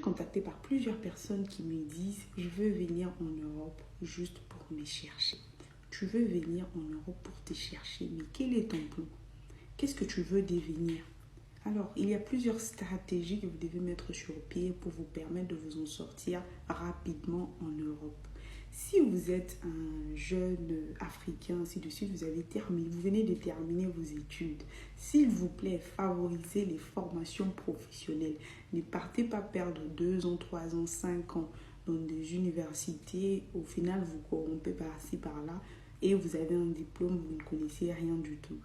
Contacté par plusieurs personnes qui me disent je veux venir en Europe juste pour me chercher. Tu veux venir en Europe pour te chercher, mais quel est ton plan? Qu'est-ce que tu veux devenir? Alors, il y a plusieurs stratégies que vous devez mettre sur pied pour vous permettre de vous en sortir rapidement en Europe. Si vous êtes un jeune Africain, ainsi de suite, vous venez de terminer vos études. S'il vous plaît, favorisez les formations professionnelles. Ne partez pas perdre 2 ans, 3 ans, 5 ans dans des universités. Au final, vous corrompez par-ci, par-là et vous avez un diplôme, vous ne connaissez rien du tout.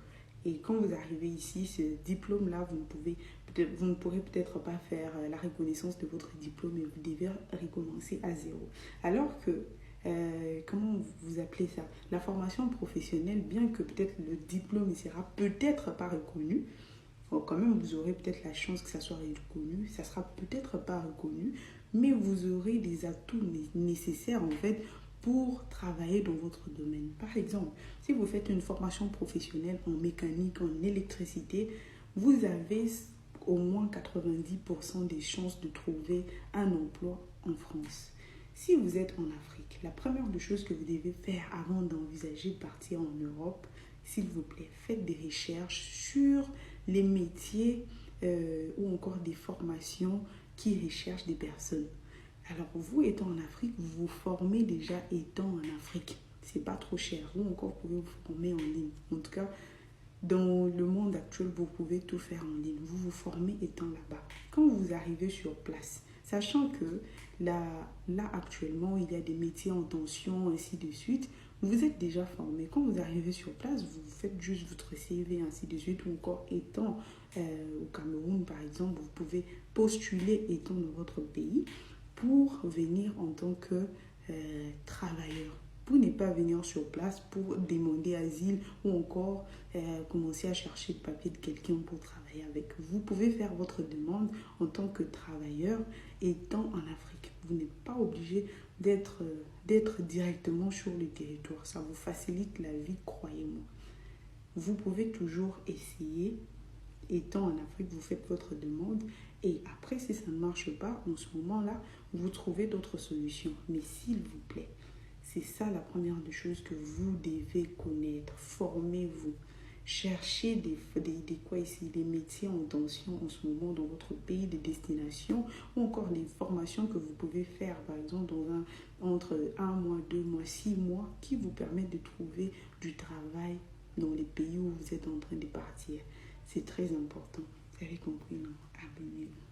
Et quand vous arrivez ici, ce diplôme-là, vous ne pourrez peut-être pas faire la reconnaissance de votre diplôme et vous devez recommencer à zéro. Alors que, comment vous appelez ça? La formation professionnelle, bien que peut-être le diplôme ne sera peut-être pas reconnu, quand même vous aurez peut-être la chance que ça soit reconnu, ça sera peut-être pas reconnu, mais vous aurez des atouts nécessaires en fait pour travailler dans votre domaine. Par exemple, si vous faites une formation professionnelle en mécanique, en électricité, vous avez au moins 90% des chances de trouver un emploi en France. Si vous êtes en Afrique, la première des choses que vous devez faire avant d'envisager de partir en Europe, s'il vous plaît, faites des recherches sur les métiers ou encore des formations qui recherchent des personnes. Alors, vous étant en Afrique, vous vous formez déjà étant en Afrique. C'est pas trop cher. Ou encore, vous pouvez vous former en ligne. En tout cas, dans le monde actuel, vous pouvez tout faire en ligne. Vous vous formez étant là-bas. Quand vous arrivez sur place, sachant que là actuellement, il y a des métiers en tension, ainsi de suite, vous êtes déjà formé. Quand vous arrivez sur place, vous faites juste votre CV, ainsi de suite, ou encore étant au Cameroun, par exemple, vous pouvez postuler étant dans votre pays pour venir en tant que travailleur. Pour ne pas venir sur place pour demander asile ou encore commencer à chercher le papier de quelqu'un pour travailler avec. Vous pouvez faire votre demande en tant que travailleur étant en Afrique. Vous n'êtes pas obligé d'être directement sur le territoire. Ça vous facilite la vie, croyez-moi. Vous pouvez toujours essayer. Étant en Afrique, vous faites votre demande et après, si ça ne marche pas, en ce moment-là, vous trouvez d'autres solutions. Mais s'il vous plaît, c'est ça la première des choses que vous devez connaître. Formez-vous. Cherchez des métiers en tension en ce moment dans votre pays de destination ou encore des formations que vous pouvez faire, par exemple, entre 1 mois, 2 mois, 6 mois, qui vous permettent de trouver du travail dans les pays où vous êtes en train de partir. C'est très important. Vous avez compris, non? Abonnez-vous.